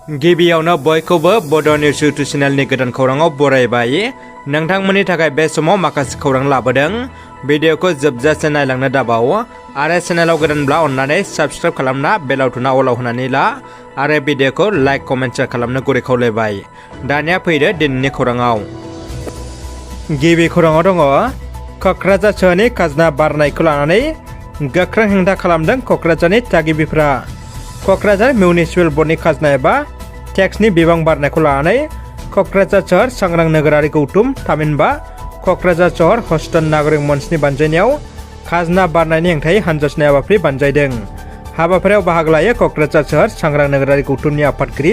गिबियावनो बयखौबो बड' निउस इउटुब चेनेलनि गोदान खौराङाव बरायबाय। नोंथांमोननि थाखाय बे समाव माखासे खौरां लाबोदों। भिडिअखौ जोबजासे नायलांनो दाबाव आरो चेनेलाव गोदानब्ला अन्नानै साबस्क्राइब खालामना बेल आइकनआ अलाव होनानै ला आरो भिडिअखौ लाइक कमेन्ट शेयार खालामनो गुरै खावलायबाय। दानिया फैदो दिनैनि खौराङाव। गिबि खौराङाव दङ क'क्राझार सोहोरनि खाजोना बारनायखौ लानानै गोख्रों हेंथा खालामदों क'क्राझारनि थागिबिफ्रा। क'क्राझार मिउनिसिपेल बर्डनि खाजोना एबा टेक्सनि बिबां बारनायखौ लानानै क'क्राझार सोहोर सांग्रां नोगोरारि गौथुम थामहिनबा क'क्राझार सोहोर हस्टन नागरिक मन्चनि बानजायनायाव खाजोना बारनायनि हेंथायै हानजा सुनाय हाबाफारि बानजायदों। हाबाफारियाव बाहागो लायो क'क्राझार सोहोर सांग्रां नोगोरारि गौथुमनि आफादगिरि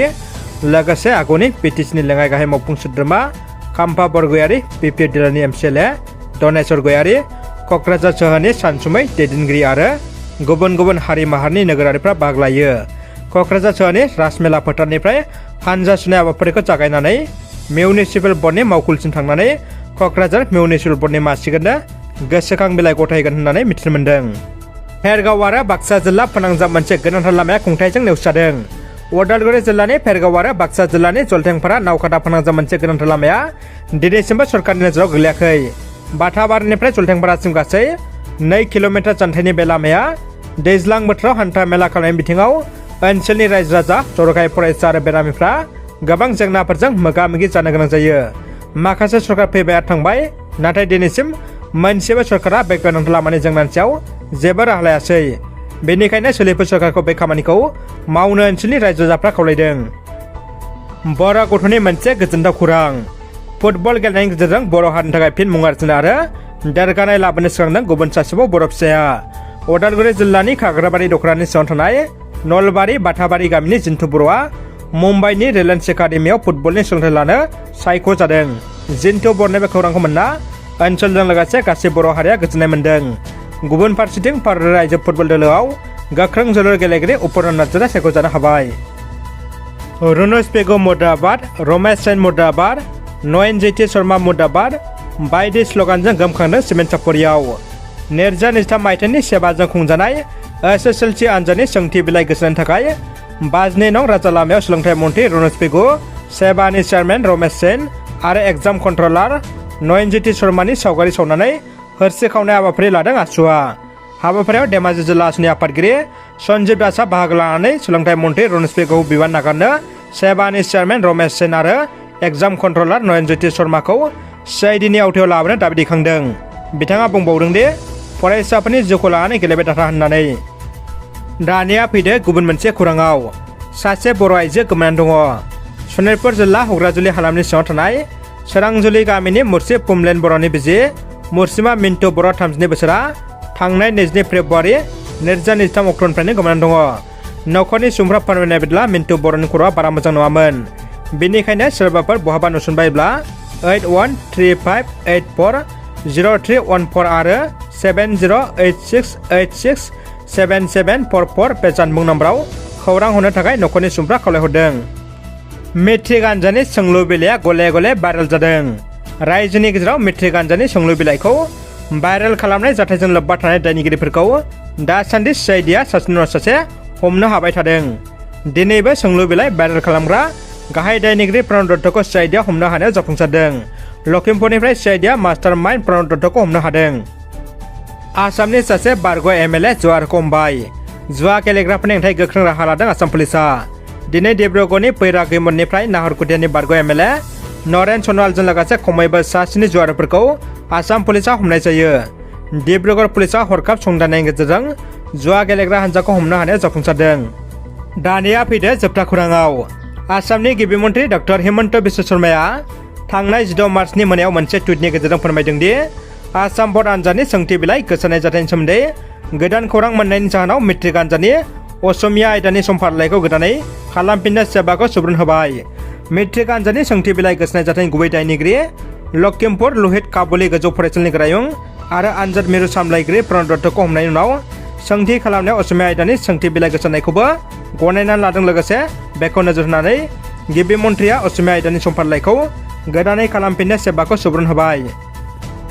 लोगोसे आगुनि बिटिसिनि लेङाइ गाहाय मावफुं सोद्रोमा खाम्फा बरगयारि बिपि जिल्लानि MLA दनेश्वर गयारि, क'क्राझार सोहोरनि सानसुमै दैदेनगिरि आरो गुबुन गुबुन हारि माहारिनि नोगोरारिफ्रा बाहागो लायो। क'क्राझार सोहोरनि राजमेला फोथारनिफ्राय हानजा सुनाय हाबाफारिखौ जागायनानै मिउनिसिपेल बर्डनि मावखुलिसिम थांनानै क'क्राझार मिउनिसिपेल बर्डनि मासिगिरिनो गोसोखां बिलाइ गथायगोन होननानै मिथिनो मोन्दों। फेरगाव आरो बाक्सा जिल्ला फोनांजाब मोनसे गोनांथार लामाया खुंथायजों नेवसिजादों। उदालगुरि जिल्लानि फेरगाव आरो बाक्सा जिल्लानि जलथेंफारा नावकाटा फोनांजाब मोनसे गोनांथार लामाया दिनैसिमबो सरकारनि नोजोराव गोग्लैयाखै। बाथाबारिनिफ्राय जलथेंफारासिम गासै 2 किल'मिटार जानथायनि बे लामाया दैज्लां बोथोराव हान्था मेला खालामनायनि बिथिङाव ओनसोलनि रायजो राजा जर'खायै फरायसा आरो बेरामिफ्रा गोबां जेंनाफोरजों मोगा मोगि जानो गोनां जायो। माखासे सरकार फैबाय थांबाय, नाथाय दिनैसिम मोनसेबो सरकारा बे गोनांथार लामानि जेंनानि सायाव जेबो राहा लायासै। बेनिखायनो सोलिफु सरकारखौ बे खामानिखौ मावनो ओनसोलनि रायजो राजाफ्रा खावलायदों। बर' गथ'नि मोनसे गोजोनथाव खौरां। फुटबल गेलेनायनि गेजेरजों बर' हारिनि थाखाय फिन मुं आरजिनो आरो देरगानाय लाबोनो सिगांदों गुबुन सासेबाव बर' फिसाया। उदालगुरि जिल्लानि खाग्राबारि दखरानि सिङाव थानाय नलबारि बाथाबारि गामिनि जिन्थु बर'आ मुम्बाइनि रिलायन्स एकाडेमियाव फुटबलनि सोलोंथाइ लानो सायख'जादों। जिन्थु बर'नि बे खौरांखौ मोनना ओनसोलजों लोगोसे गासै बर' हारिया गोजोननाय मोन्दों। गुबुन फारसेथिं भारत रायजो फुटबल दोलोआव गोख्रों जोलुर गेलेगिरि उपेन्द्र नार्जारिया सायख'जानो हाबाय। रुनुज पेगु मुर्दाबाद, रमेश सेन मुर्दाबाद, नयन जेटि शर्मा मुर्दाबाद बायदि स्लगानजों गोमखांदों सिमेन्ट सापरियाव। 2023 मायथाइनि 7 बाजों खुंजानाय HSCL आनजादनि सोंथि बिलाइ गोसोनायनि थाखाय 52 नं राजा लामायाव सोलोंथाइ मन्थ्रि रुनुज पेगु, 7 चेयारमेन रमेश सेन आरो एग्जाम कन्ट्रलार नयन जेटि शर्मानि सावगारि सावनानै हरसे खावनाय हाबाफारि लादों आसुआ। हाबाफारियाव धेमाजि जिल्ला आसुनि आफादगिरि सन्जीब दासआ बाहागो लानानै सोलोंथाइ मन्थ्रि रुनुज पेगुखौ बिबान नागारनो 7 चेयारमेन रमेश सेन आरो एग्जाम कन्ट्रलार नयन जेटि शर्माखौ CIDनि आवथायाव लाबोनो दाबि दैखांदों। बिथाङा बुंबावदों दि फरायसाफोरनि जिउखौ लानानै गेलेबाय थाथा होननानै। दानिया फैदो गुबुन मोनसे खौराङाव। सासे बर' आइजो गोमानानै दङ। सनितपुर जिल्ला हुग्राजुलि हालामनि सिङाव थानाय सोरांजुलि गामिनि मुर्सि पुमलेन बर'नि बिसि मुर्सिमा मिन्टु बर' 32 बोसोरा थांनाय 22 फेब्रुवारि 2023 अक्ट'निफ्रायनो गोमानानै दङ। न'खरनि सुबुंफ्रा फोरमायनाय बायदिब्ला मिन्टु बर'नि खर'आ बारा मोजां नङामोन। बेनिखायनो सोरबाफोर बहाबा नुसनबायब्ला 8135840314 आरो 7086867744 बे जानबुं नम्बराव खौरां हरनो थाखाय न'खरनि सुबुंफ्रा खावलायहरदों। मेट्रिक आनजादनि सोंलु बिलाइया गले गले भाइरेल जादों। रायजोनि गेजेराव मेट्रिक आनजादनि सोंलु बिलाइखौ भाइरेल खालामनाय जाथायजों लोब्बा थानाय दायनिगिरिफोरखौ दासान्दि CIDआ सासेनि उनाव सासे हमनो हाबाय थादों। दिनैबो सोंलु बिलाइ भाइरेल खालामग्रा गाहाय दायनिगिरि प्रणब दत्तखौ CIDआ हमनो हानायाव जाफुंसारदों। लखिमपुरनिफ्राय CIDआ मास्टार माइन्ड प्रणब दत्तखौ हमनो हादों। आसामनि सासे बारग' MLA जुवारखौ हमबाय। जुवा गेलेग्राफोरनि हेंथायै गोख्रों राहा लादों आसाम पुलिसा। दिनै डिब्रुगड़नि बैरागिमननिफ्राय नाहरकुटियानि बारग' MLA नरेन सनवालजों लोगोसे खमैबो 7 जुवारफोरखौ आसाम पुलिसा हमनाय जायो। डिब्रुगड़ पुलिसा हरखाब संदाननायनि गेजेरजों जुवा गेलेग्रा हान्जाखौ हमनो हानायाव जाफुंसारदों। दानिया फैदो जोबथा खौराङाव। आसामनि गिबि मन्थ्रि डक्टर हिमन्त बिश्व शर्माया थांनाय 16 मार्चनि मोनायाव मोनसे टुइटनि गेजेरजों फोरमायदों दि आसाम बर्ड आनजादनि सोंथि बिलाइ गोसारनाय जाथायनि सोमोन्दै गोदान खौरां मोननायनि जाहोनाव मेट्रिक आनजादनि असमिया आयदानि समफारिलाइखौ गोदानै खालामफिननो सेबाखौ सुबुरुन होबाय। मेट्रिक आनजादनि सोंथि बिलाइ गोसारनाय जाथायनि गुबै दायनिगिरि लखिमपुर लहित काबुलि गोजौ फरायसालिनि गोरायुं आरो आनजाद मिरु सामलायगिरि प्रणब दत्तखौ हमनायनि उनाव सोंथि खालामनायाव असमिया आयदानि सोंथि बिलाइ गोसारनायखौबो गनायनानै लादों। लोगोसे बेखौ नोजोर होनानै गिबि मन्थ्रिया असमिया आयदानि समफारिलाइखौ गोदानै खालामफिननो सेबाखौ सुबुरुन होबाय।